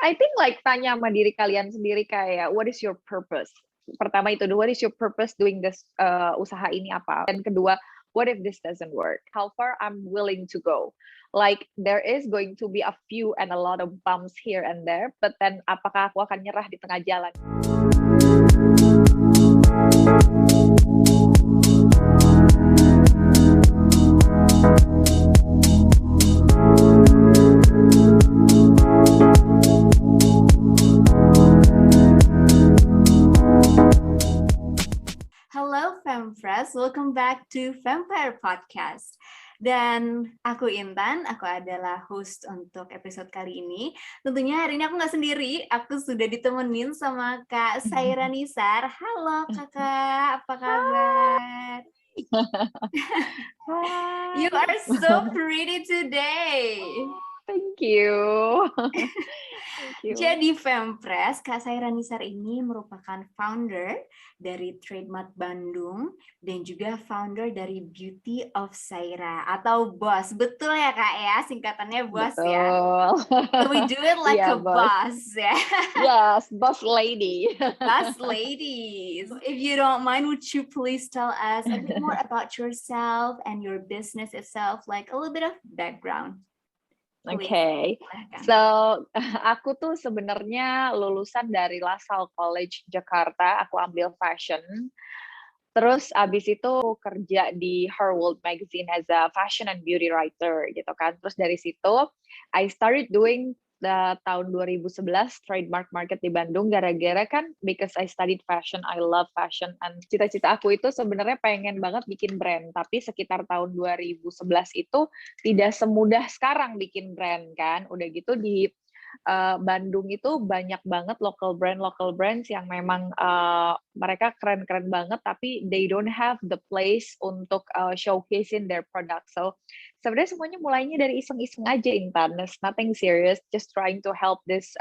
I think like tanya sama diri kalian sendiri kayak what is your purpose? Pertama itu, what is your purpose doing this usaha ini apa? Dan kedua, what if this doesn't work? How far I'm willing to go? Like there is going to be a few and a lot of bumps here and there, but then apakah aku akan nyerah di tengah jalan? Hello Femfresh, welcome back to Vampire Podcast. Dan aku Intan, aku adalah host untuk episode kali ini. Tentunya hari ini aku nggak sendiri, aku sudah ditemenin sama Kak Saira Nisar. Halo Kakak, apa kabar? You are so pretty today. Thank you. Thank you. Jadi Femfresh, Kak Saira Nisar ini merupakan founder dari Trademark Bandung dan juga founder dari Beauty of Saira atau BOSS. Betul ya Kak ya? Singkatannya BOSS ya. So we do it like a boss ya. Yes, boss lady. Boss lady. If you don't mind, would you please tell us a bit more about yourself and your business itself, like a little bit of background? Okay, so aku tuh sebenarnya lulusan dari LaSalle College Jakarta. Aku ambil fashion. Terus abis itu kerja di Her World magazine as a fashion and beauty writer gitu kan. Terus dari situ I started doing tahun 2011 trademark market di Bandung gara-gara kan because I studied fashion, I love fashion, and cita-cita aku itu sebenarnya pengen banget bikin brand, tapi sekitar tahun 2011 itu tidak semudah sekarang bikin brand kan. Udah gitu di Bandung itu banyak banget local brands yang memang mereka keren-keren banget, tapi they don't have the place untuk showcasing their product. So sebenarnya semuanya mulainya dari iseng-iseng aja, Intan. There's nothing serious, just trying to help this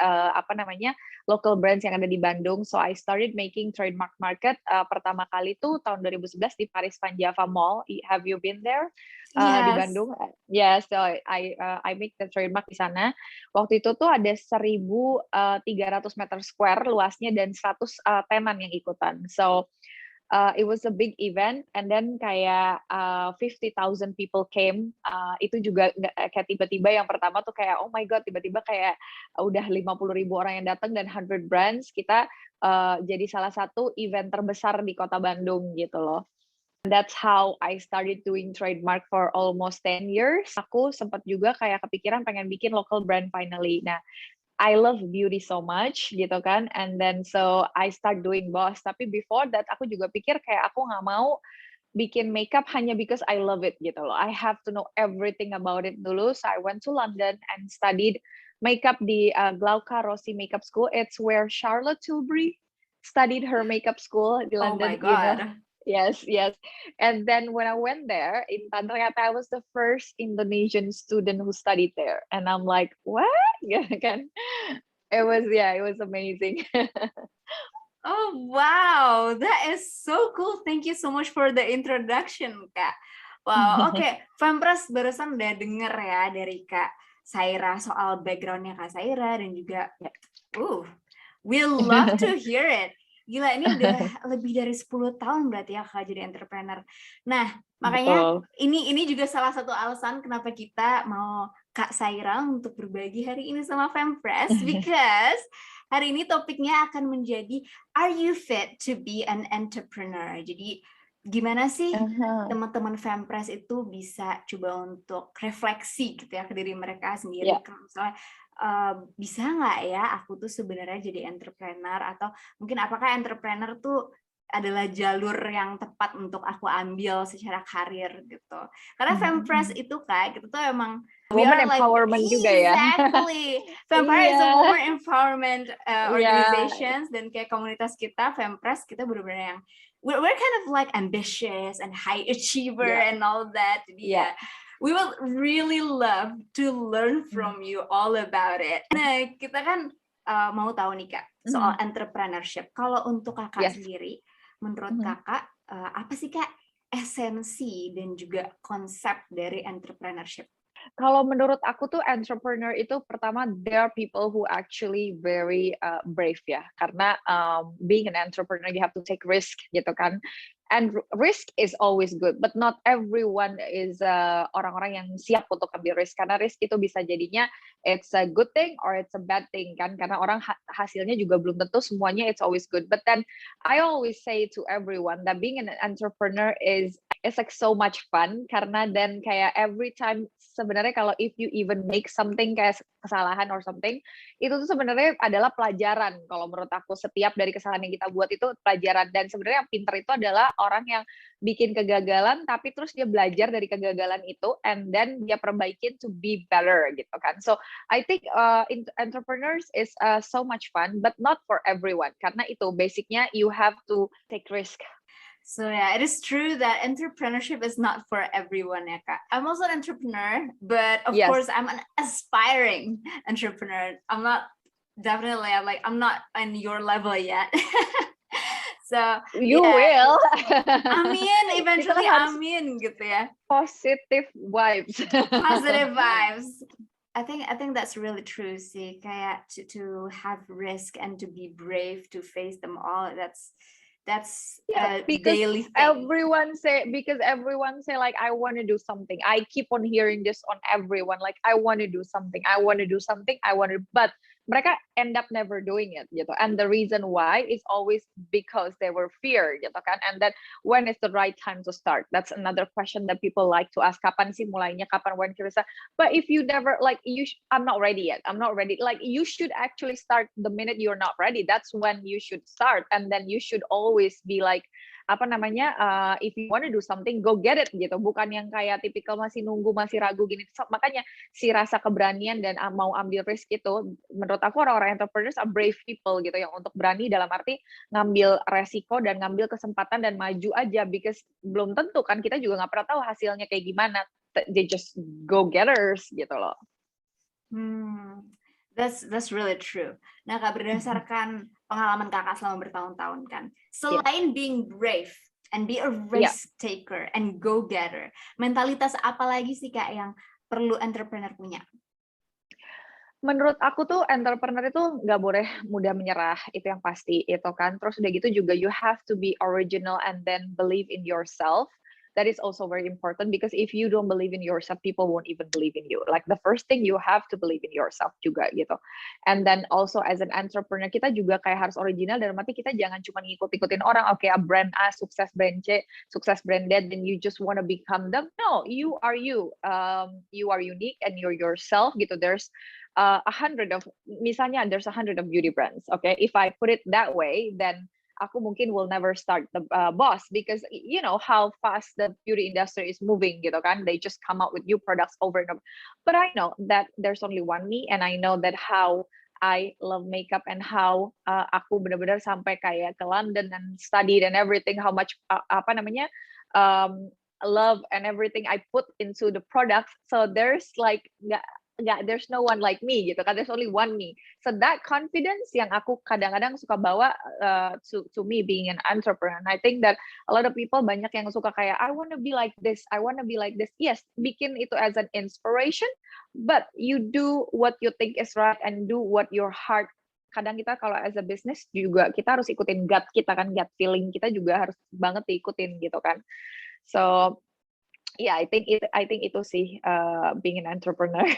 local brands yang ada di Bandung. So I started making trademark market pertama kali tuh tahun 2011 di Paris Van Java Mall. Have you been there? Yes. Di Bandung? Yes, so I make the trademark di sana. Waktu itu tuh ada 1.300 meter square luasnya dan 100 tenan yang ikutan. So it was a big event, and then kayak 50,000 people came. Itu juga kayak tiba-tiba yang pertama tuh kayak oh my god, tiba-tiba kayak udah 50,000 orang yang datang dan 100 brands. Kita jadi salah satu event terbesar di kota Bandung gitu loh. That's how I started doing trademark for almost 10 years. Aku sempat juga kayak kepikiran pengen bikin local brand finally. Nah, I love beauty so much gitu kan, and then so I start doing BOSS. Tapi before that aku juga pikir kayak aku nggak mau bikin makeup hanya because I love it gitu loh. I have to know everything about it dulu. So I went to London and studied makeup di Glauca Rossi Makeup School. It's where Charlotte Tilbury studied her makeup school di London. Oh my god. You know? Yes. And then when I went there, ternyata I was the first Indonesian student who studied there. And I'm like, what? Yeah, kan? It was amazing. Oh wow, that is so cool. Thank you so much for the introduction, Kak. Wow, oke. Femfresh barusan udah denger ya dari Kak Saira soal backgroundnya Kak Saira dan juga we love to hear it. Gila, ini udah lebih dari 10 tahun berarti ya Kak jadi entrepreneur. Nah, makanya ini juga salah satu alasan kenapa kita mau Kak Saira untuk berbagi hari ini sama Femfresh, because hari ini topiknya akan menjadi Are you fit to be an entrepreneur? Jadi gimana sih teman-teman Femfresh itu bisa coba untuk refleksi gitu ya ke diri mereka sendiri. Kalau misalnya bisa nggak ya aku tuh sebenarnya jadi entrepreneur, atau mungkin apakah entrepreneur tuh adalah jalur yang tepat untuk aku ambil secara karir gitu. Karena Femfresh itu kayak gitu tuh emang women empowerment juga ya. Exactly. Femfresh is a women empowerment organizations, dan kayak komunitas kita Femfresh kita benar-benar yang we're kind of like ambitious and high achiever and all that. Jadi we would really love to learn from you all about it. Nah, kita kan mau tahu nih Kak soal entrepreneurship. Kalau untuk Kakak sendiri, menurut Kakak apa sih Kak esensi dan juga konsep dari entrepreneurship? Kalau menurut aku tuh entrepreneur itu pertama there are people who actually very brave ya, karena being an entrepreneur you have to take risk gitu kan. And risk is always good, but not everyone is orang-orang yang siap untuk ambil risk, karena risk itu bisa jadinya it's a good thing or it's a bad thing kan, karena orang hasilnya juga belum tentu semuanya it's always good. But then I always say to everyone that being an entrepreneur is it's like so much fun, karena then kayak every time sebenarnya kalau if you even make something kayak kesalahan or something, itu tuh sebenarnya adalah pelajaran. Kalau menurut aku setiap dari kesalahan yang kita buat itu pelajaran, dan sebenarnya yang pinter itu adalah orang yang bikin kegagalan tapi terus dia belajar dari kegagalan itu and then dia perbaikin to be better gitu kan. So I think entrepreneurs is so much fun but not for everyone, karena itu basicnya you have to take risk. So yeah, it is true that entrepreneurship is not for everyone, ya Kak. I'm also an entrepreneur, but of Yes. course I'm an aspiring entrepreneur. I'm not I'm not on your level yet. So You yeah, will. amin, eventually Kita harus amin gitu ya. positive vibes. Positive vibes. I think that's really true sih. Kayak to have risk and to be brave to face them all. That's Yeah, a because daily thing. everyone say like I want to do something. I keep on hearing this on everyone, like I want to do something, but mereka end up never doing it gitu. And the reason why is always because they were fear gitu kan. And then when is the right time to start? That's another question that people like to ask. Kapan sih mulainya? Kapan, when kita? But if you never like I'm not ready yet. I'm not ready. Like you should actually start the minute you're not ready. That's when you should start. And then you should always be like if you want to do something go get it gitu, bukan yang kayak tipikal masih nunggu, masih ragu gini. So, makanya si rasa keberanian dan mau ambil risk itu menurut aku orang-orang entrepreneurs are brave people gitu, yang untuk berani dalam arti ngambil resiko dan ngambil kesempatan dan maju aja, because belum tentu kan, kita juga nggak pernah tahu hasilnya kayak gimana. They just go getters gitu loh. That's really true. Nah Kak, berdasarkan pengalaman Kakak selama bertahun-tahun kan, selain being brave and be a risk taker and go getter, mentalitas apa lagi sih Kak yang perlu entrepreneur punya? Menurut aku tuh entrepreneur itu nggak boleh mudah menyerah, itu yang pasti itu kan. Terus udah gitu juga you have to be original and then believe in yourself. That is also very important, because if you don't believe in yourself, people won't even believe in you. Like the first thing you have to believe in yourself juga gitu. And then also as an entrepreneur kita juga kayak harus original, dalam arti kita jangan cuma ngikut-ikutin orang. Oke, brand A sukses, brand C sukses, brand Z, then you just want to become them. No, you are you. You are unique and you're yourself gitu. There's misalnya there's 100 of beauty brands. Okay, if I put it that way, then aku mungkin will never start the Boss, because you know how fast the beauty industry is moving gitu kan. They just come out with new products over and over. But I know that there's only one me, and I know that how I love makeup and how aku benar-benar sampai kayak ke London and studied and everything, how much love and everything I put into the products. So there's like there's no one like me gitu kan, there's only one me. So that confidence yang aku kadang-kadang suka bawa to me being an entrepreneur. And I think that a lot of people banyak yang suka kayak I want to be like this, I want to be like this. Yes, bikin itu as an inspiration, but you do what you think is right and do what your heart. Kadang kita kalau as a business juga kita harus ikutin gut kita kan, gut feeling kita juga harus banget diikutin gitu kan. So yeah, I think itu sih being an entrepreneur.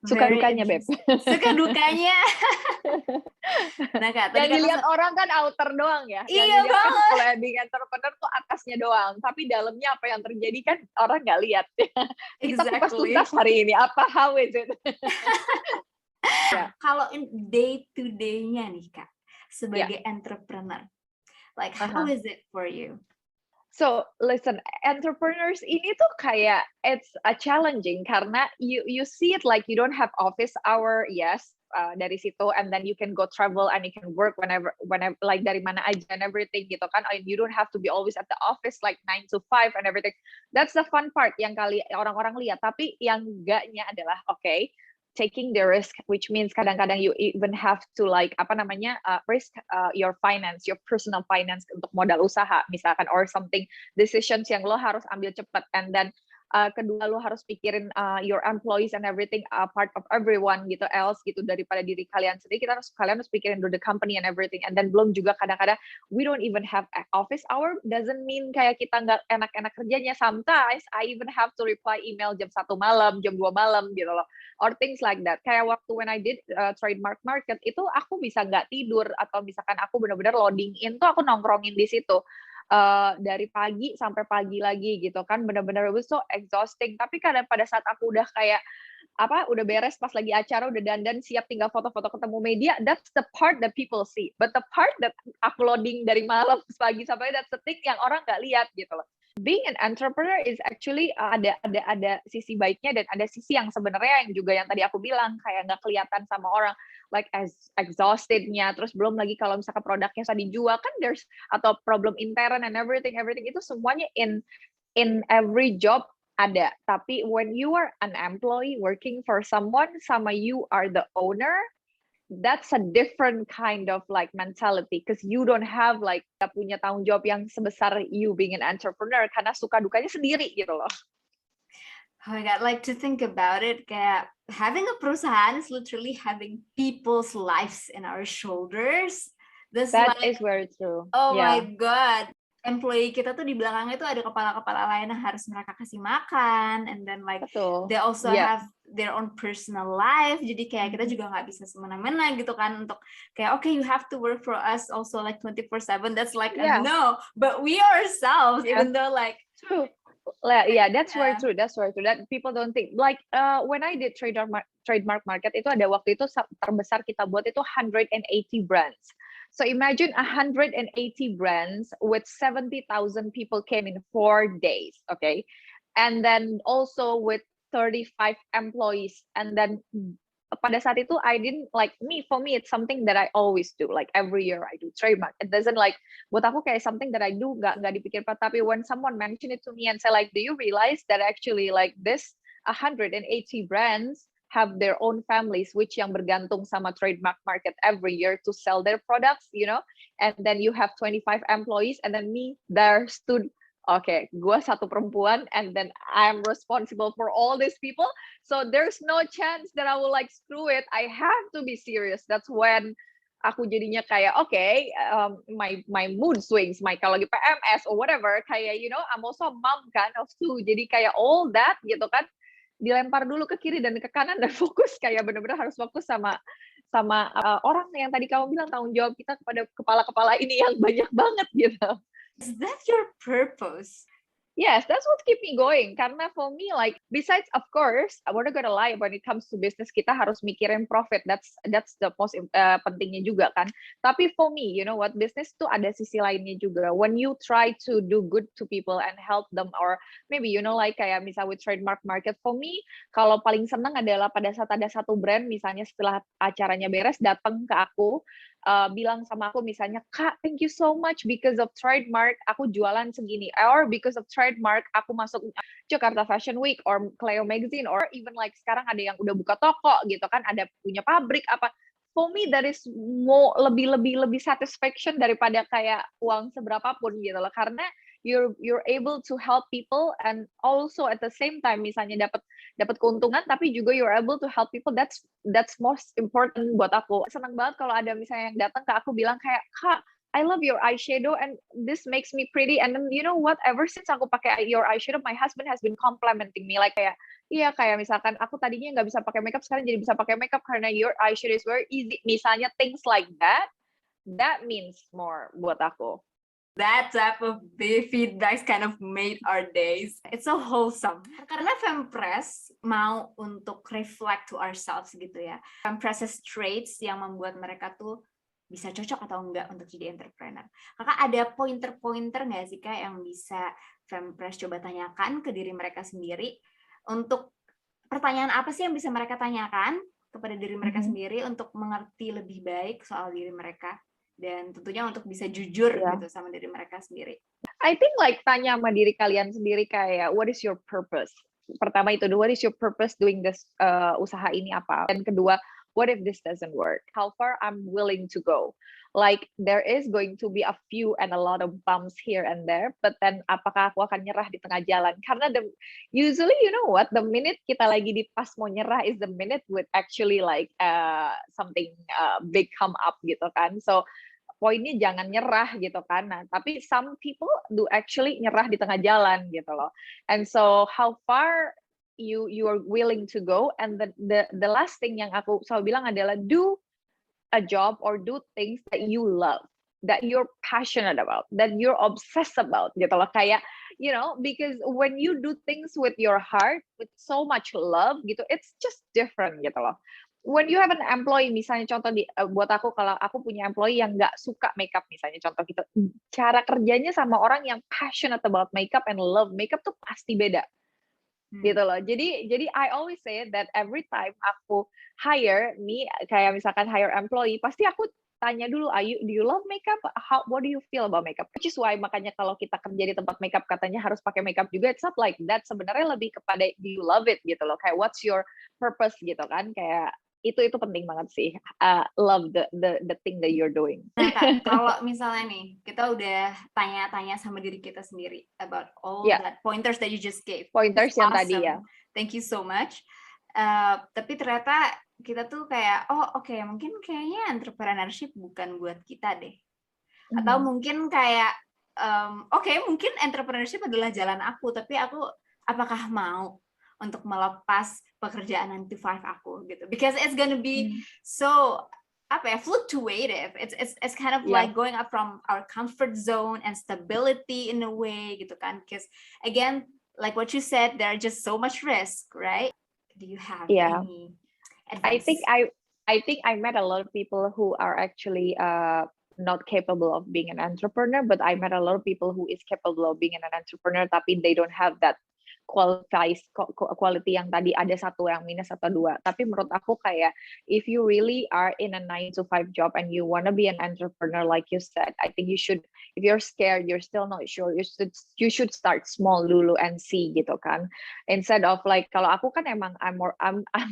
Suka dukanya, Beb. Suka dukanya. Nah Kak, tadi yang dilihat orang kan outer doang ya. Iya yang banget. Kan, kalau being entrepreneur tuh atasnya doang, tapi dalamnya apa yang terjadi kan orang nggak lihat. Kita kupas tuntas hari ini. How is it? Kalau day to day-nya nih Kak, sebagai entrepreneur, like how is it for you? So listen, entrepreneurs ini tuh kayak it's a challenging, karena you see it like you don't have office hour, yes, dari situ, and then you can go travel and you can work whenever like dari mana aja and everything gitu kan. You don't have to be always at the office like 9 to 5 and everything. That's the fun part yang kali orang-orang lihat, tapi yang enggaknya adalah taking the risk, which means kadang-kadang you even have to like risk your finance, your personal finance untuk modal usaha misalkan, or something decisions yang lo harus ambil cepat, and then kedua lu harus pikirin your employees and everything, part of everyone gitu, else gitu daripada diri kalian sendiri. Kalian harus pikirin the company and everything. And then belum juga kadang-kadang we don't even have office hour, doesn't mean kayak kita nggak enak-enak kerjanya. Sometimes I even have to reply email jam 1 malam, jam 2 malam gitu loh, or things like that. Kayak waktu when I did trademark market itu aku bisa nggak tidur, atau misalkan aku benar-benar loading in tuh aku nongkrongin di situ dari pagi sampai pagi lagi gitu kan, benar-benar it was so exhausting. Tapi kadang pada saat aku udah kayak udah beres pas lagi acara, udah dandan siap tinggal foto-foto ketemu media, that's the part that people see, but the part that aku loading dari malam pagi sampai, that's the thing yang orang nggak lihat gitu loh. Being an entrepreneur is actually ada sisi baiknya dan ada sisi yang sebenarnya yang juga yang tadi aku bilang kayak nggak kelihatan sama orang, like as exhaustednya. Terus belum lagi kalau misalkan produknya susah dijual kan, there's atau problem intern and everything itu semuanya in every job ada. Tapi when you are an employee working for someone sama you are the owner, that's a different kind of like mentality, because you don't have like gak punya tanggung jawab yang sebesar you being an entrepreneur, karena suka dukanya sendiri gitu loh. Oh my God, like to think about it, kayak having a perusahaan is literally having people's lives in our shoulders. That is very true. Oh my God. Employee kita tuh di belakangnya tuh ada kepala-kepala lain yang harus mereka kasih makan, and then like Betul. they also have their own personal life. Jadi kayak kita juga nggak bisa semena-mena gitu kan untuk kayak okay, you have to work for us also like 24/7. That's like a no, but we ourselves even though like true. Yeah, that's very true. That's very true. That people don't think. Like when I did trademark market itu ada waktu itu terbesar kita buat itu 180 brands. So imagine 180 brands with 70,000 people came in 4 days, okay? And then also with 35 employees. And then pada saat itu I didn't like for me it's something that I always do, like every year I do trademark. It doesn't like buat aku kayak something that I do nggak dipikir, tapi when someone mention it to me and say like, do you realize that actually like this 180 brands have their own families which yang bergantung sama trademark market every year to sell their products, you know, and then you have 25 employees, and then me there stood, okay, gue satu perempuan, and then I'm responsible for all these people, so there's no chance that I will like screw it. I have to be serious. That's when aku jadinya kayak okay, my mood swings, kalau lagi PMS or whatever, kayak you know I'm also a mom kan of two, jadi kayak all that gitu kan dilempar dulu ke kiri dan ke kanan dan fokus, kayak benar-benar harus fokus sama orang yang tadi kamu bilang, tanggung jawab kita kepada kepala-kepala ini yang banyak banget gitu. Is that your purpose? Yes, that's what keep me going. Karena for me, like besides, of course, we're not gonna lie, when it comes to business, kita harus mikirin profit. That's the most pentingnya juga kan. Tapi for me, you know what, business tuh ada sisi lainnya juga. When you try to do good to people and help them, or maybe you know like kayak misal with trademark market, for me, kalau paling seneng adalah pada saat ada satu brand, misalnya setelah acaranya beres, datang ke aku, bilang sama aku misalnya, Kak, thank you so much because of trademark aku jualan segini, or because of trademark aku masuk Jakarta Fashion Week or Cleo Magazine, or even like sekarang ada yang udah buka toko gitu kan, ada punya pabrik apa. For me that is more lebih satisfaction daripada kayak uang seberapapun gitu loh, karena you're able to help people, and also at the same time misalnya dapat keuntungan, tapi juga you're able to help people. That's most important buat aku. Senang banget kalau ada misalnya yang datang ke aku bilang kayak, Kak, I love your eyeshadow and this makes me pretty. And then you know what, ever since aku pakai your eyeshadow, my husband has been complimenting me, like kayak iya, kayak misalkan aku tadinya nggak bisa pakai makeup, sekarang jadi bisa pakai makeup karena your eyeshadow is very easy. Misalnya things like that means more buat aku. That type of feedback kind of made our days. It's so wholesome. Karena Fempress mau untuk reflect to ourselves gitu ya. Fempress's traits yang membuat mereka tuh bisa cocok atau enggak untuk jadi entrepreneur. Kakak ada pointer-pointer nggak sih Kak yang bisa Fempress coba tanyakan ke diri mereka sendiri, untuk pertanyaan apa sih yang bisa mereka tanyakan kepada diri mereka sendiri untuk mengerti lebih baik soal diri mereka, dan tentunya untuk bisa jujur gitu sama diri mereka sendiri. I think like tanya sama diri kalian sendiri kayak what is your purpose? Pertama itu, what is your purpose doing this usaha ini apa? Dan kedua, what if this doesn't work? How far I'm willing to go? Like there is going to be a few and a lot of bumps here and there, but then apakah aku akan nyerah di tengah jalan? Karena usually, you know what, the minute kita lagi di pas mau nyerah is the minute with actually like something big come up gitu kan. So poinnya jangan nyerah gitu kan. Nah, tapi some people do actually nyerah di tengah jalan gitu loh. And so how far you are willing to go, and the last thing yang aku selalu bilang adalah do a job or do things that you love, that you're passionate about, that you're obsessed about gitu loh. Kayak, you know, because when you do things with your heart, with so much love gitu, it's just different gitu loh. When you have an employee, misalnya contoh buat aku, kalau aku punya employee yang nggak suka makeup misalnya contoh gitu, cara kerjanya sama orang yang passionate about makeup and love makeup tuh pasti beda. Gitu loh. Jadi I always say that every time aku hire kayak misalkan hire employee, pasti aku tanya dulu, do you love makeup? What do you feel about makeup? Which is why makanya kalau kita kerja di tempat makeup katanya harus pakai makeup juga. It's not like that. Sebenarnya lebih kepada do you love it gitu loh. Kayak what's your purpose gitu kan? Kayak itu penting banget sih. Love the thing that you're doing. Nah, Kak, kalau misalnya nih kita udah tanya-tanya sama diri kita sendiri about all that pointers that you just gave. Pointers yang tadi ya. Thank you so much. Tapi ternyata kita tuh kayak mungkin kayaknya entrepreneurship bukan buat kita deh. Atau mungkin kayak mungkin entrepreneurship adalah jalan aku, tapi aku apakah mau untuk melepas pekerjaan 9 to 5 aku gitu, because it's gonna be so fluctuative. It's kind of like going up from our comfort zone and stability in a way gitu kan, because again like what you said, there are just so much risk, right? Do you have any advice? I think I met a lot of people who are actually not capable of being an entrepreneur, but I met a lot of people who is capable of being an entrepreneur tapi they don't have that quality yang tadi ada satu yang minus atau dua. Tapi menurut aku kayak if you really are in a 9 to 5 job and you wanna be an entrepreneur like you said, I think you should, if you're scared, you're still not sure, you should start small dulu and see gitu kan. Instead of like, kalau aku kan emang I'm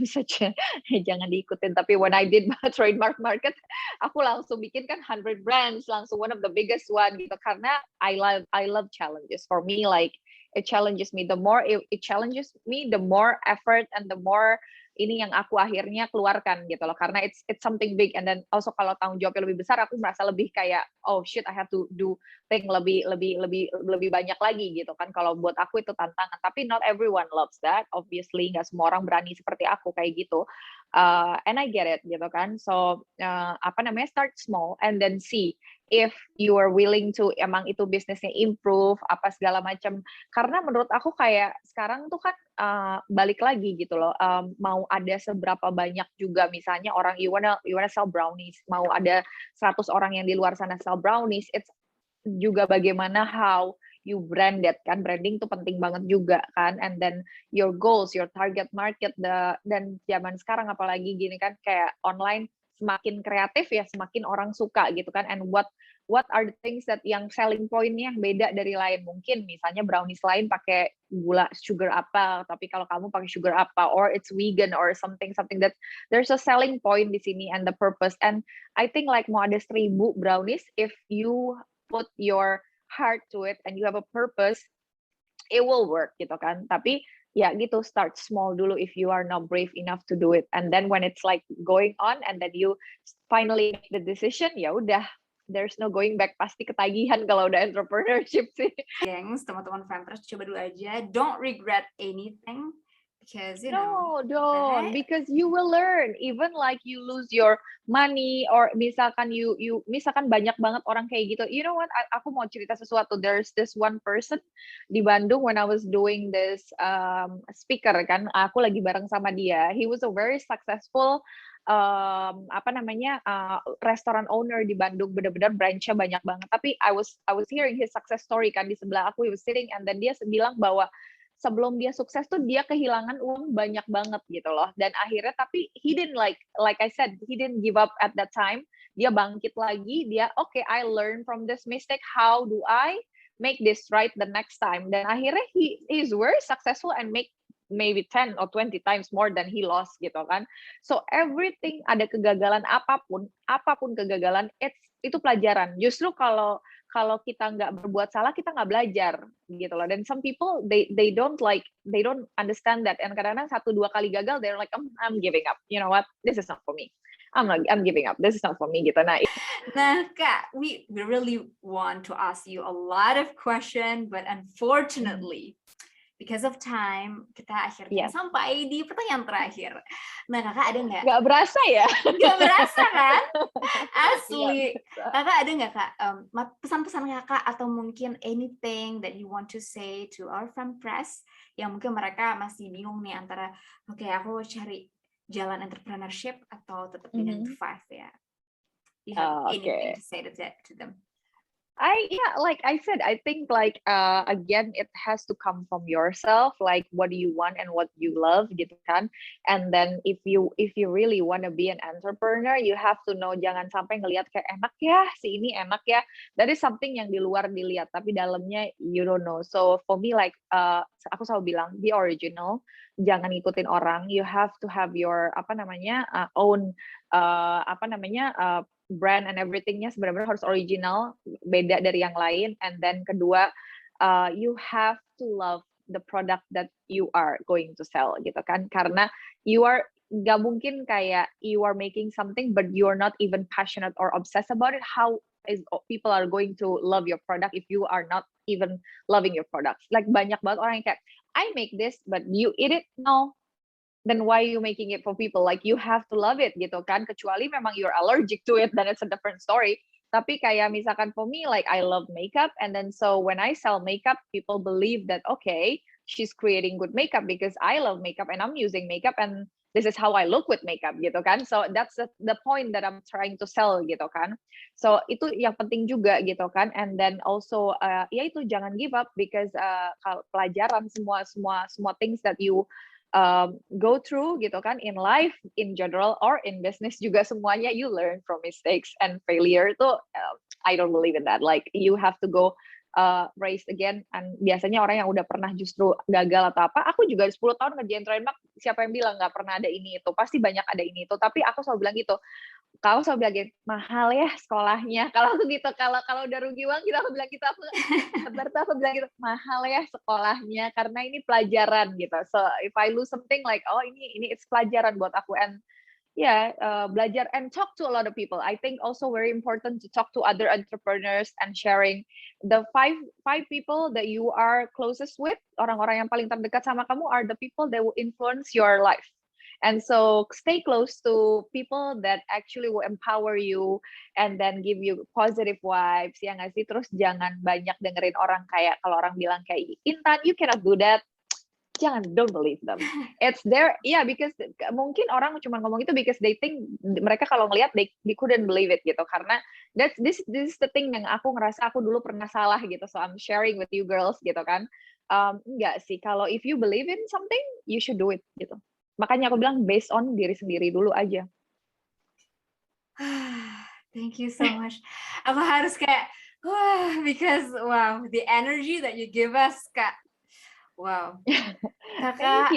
such a jangan diikutin, tapi when I did trademark market, aku langsung bikin kan 100 brands, langsung one of the biggest one gitu, karena I love challenges. For me, like it challenges me. The more it challenges me, the more effort and the more ini yang aku akhirnya keluarkan gitu loh, karena it's something big. And then also kalau tanggung jawabnya lebih besar, aku merasa lebih kayak oh shit, I have to do thing lebih banyak lagi gitu kan. Kalau buat aku itu tantangan, tapi not everyone loves that. Obviously nggak semua orang berani seperti aku kayak gitu. And I get it gitu kan. So start small and then see if you are willing to emang itu bisnisnya improve apa segala macam. Karena menurut aku kayak sekarang tuh kan balik lagi gitu loh, mau ada seberapa banyak juga misalnya orang you wanna sell brownies, mau ada 100 orang yang di luar sana sell brownies, it's juga bagaimana how you brand it kan. Branding tuh penting banget juga kan, and then your goals, your target market, dan zaman sekarang apalagi gini kan kayak online semakin kreatif ya semakin orang suka gitu kan. And what are the things that yang selling point-nya yang beda dari lain, mungkin misalnya brownies lain pakai gula sugar apa, tapi kalau kamu pakai sugar apa, or it's vegan or something that there's a selling point di sini and the purpose. And I think like mau ada 1000 brownies, if you put your heart to it and you have a purpose, it will work gitu kan. Tapi ya gitu, start small dulu if you are not brave enough to do it, and then when it's like going on and then you finally make the decision, ya udah, there's no going back, pasti ketagihan kalau udah entrepreneurship sih. Gengs, teman-teman Fempres, coba dulu aja, don't regret anything, because don't, because you will learn. Even like you lose your money, or misalkan misalkan banyak banget orang kayak gitu. You know what? Aku mau cerita sesuatu. There's this one person di Bandung when I was doing this speaker kan. Aku lagi bareng sama dia. He was a very successful restoran owner di Bandung, benar-benar branch-nya banyak banget. Tapi I was hearing his success story kan di sebelah aku. He was sitting and then dia bilang bahwa sebelum dia sukses tuh dia kehilangan uang banyak banget gitu loh. Dan akhirnya tapi he didn't like I said, he didn't give up at that time. Dia bangkit lagi, dia I learn from this mistake, how do I make this right the next time. Dan akhirnya he is very successful and make maybe 10 or 20 times more than he lost gitu kan. So everything, ada kegagalan apapun kegagalan, itu pelajaran. Justru kalau kita nggak berbuat salah, kita nggak belajar gitu loh. Dan some people they don't understand that. And kadang-kadang 1-2 kali gagal, they're like, I'm giving up. You know what? This is not for me. I'm giving up. This is not for me gitu. Nah, Kak, we really want to ask you a lot of questions, but unfortunately, because of time, kita akhirnya sampai di pertanyaan terakhir. Nah, Kakak ada nggak? Nggak berasa ya? Nggak berasa kan? Asli. Kakak ada nggak, Kak, pesan-pesan Kakak atau mungkin anything that you want to say to our FemPress yang mungkin mereka masih bingung nih antara, oke, aku cari jalan entrepreneurship atau tetap di 9 to 5 ya? You have anything to say to them? Like I said, I think like again, it has to come from yourself. Like, what do you want and what you love, gitu kan? And then if you really want to be an entrepreneur, you have to know, jangan sampai ngelihat kayak enak ya, si ini enak ya. That is something yang di luar dilihat, tapi dalamnya you don't know. So for me, like aku selalu bilang, be original, jangan ngikutin orang. You have to have your own brand and everythingnya sebenarnya harus original, beda dari yang lain. And then kedua, you have to love the product that you are going to sell gitu kan, karena nggak mungkin kayak you are making something but you are not even passionate or obsessed about it. How is people are going to love your product if you are not even loving your products? Like banyak banget orang yang kayak, I make this but you eat it? No. Then why are you making it for people? Like, you have to love it gitu kan. Kecuali memang you're allergic to it, then it's a different story. Tapi kayak misalkan for me, like I love makeup, and then so when I sell makeup, people believe that okay, she's creating good makeup because I love makeup and I'm using makeup and this is how I look with makeup gitu kan. So that's the point that I'm trying to sell gitu kan. So itu yang penting juga gitu kan. And then also ya itu, jangan give up because pelajaran semua things that you go through gitu kan, in life in general or in business juga, semuanya you learn from mistakes and failure. Itu I don't believe in that. Like you have to go raise again. And biasanya orang yang udah pernah justru gagal atau apa, aku juga 10 tahun ngerjain trademark, siapa yang bilang nggak pernah ada ini itu, pasti banyak ada ini itu. Tapi aku selalu bilang gitu, kalau selalu bilang mahal ya sekolahnya. Kalau aku gitu, kalau udah rugi uang gitu, aku bilang gitu, aku bilang gitu, mahal ya sekolahnya karena ini pelajaran gitu. So if I lose something, like ini it's pelajaran buat aku. And belajar and talk to a lot of people. I think also very important to talk to other entrepreneurs and sharing the five people that you are closest with. Orang-orang yang paling terdekat sama kamu are the people that will influence your life. And so stay close to people that actually will empower you and then give you positive vibes, ya nggak sih? Terus jangan banyak dengerin orang kayak, kalau orang bilang kayak, Intan, you cannot do that. Don't believe them. It's there, because mungkin orang cuma ngomong itu because they think, mereka kalau ngelihat they couldn't believe it gitu. Karena this is the thing yang aku ngerasa aku dulu pernah salah gitu. So I'm sharing with you girls gitu kan. Enggak sih, kalau if you believe in something, you should do it gitu. Makanya aku bilang based on diri sendiri dulu aja. Thank you so much. Aku harus kayak, because the energy that you give us, Kak. Wow. Kakak,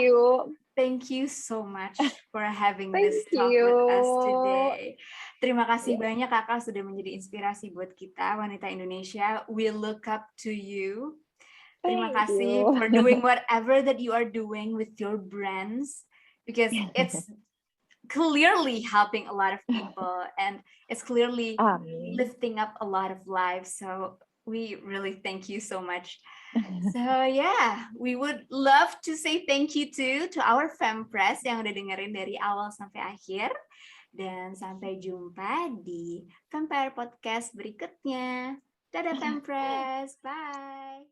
thank you so much for having this talk with us today. Terima kasih banyak Kakak sudah menjadi inspirasi buat kita, wanita Indonesia. We look up to you. Terima kasih for doing whatever that you are doing with your brands, because it's clearly helping a lot of people and it's clearly lifting up a lot of lives. So we really thank you so much. So we would love to say thank you to our FemPress yang udah dengerin dari awal sampai akhir. Dan sampai jumpa di Fempire Podcast berikutnya. Dadah FemPress, bye.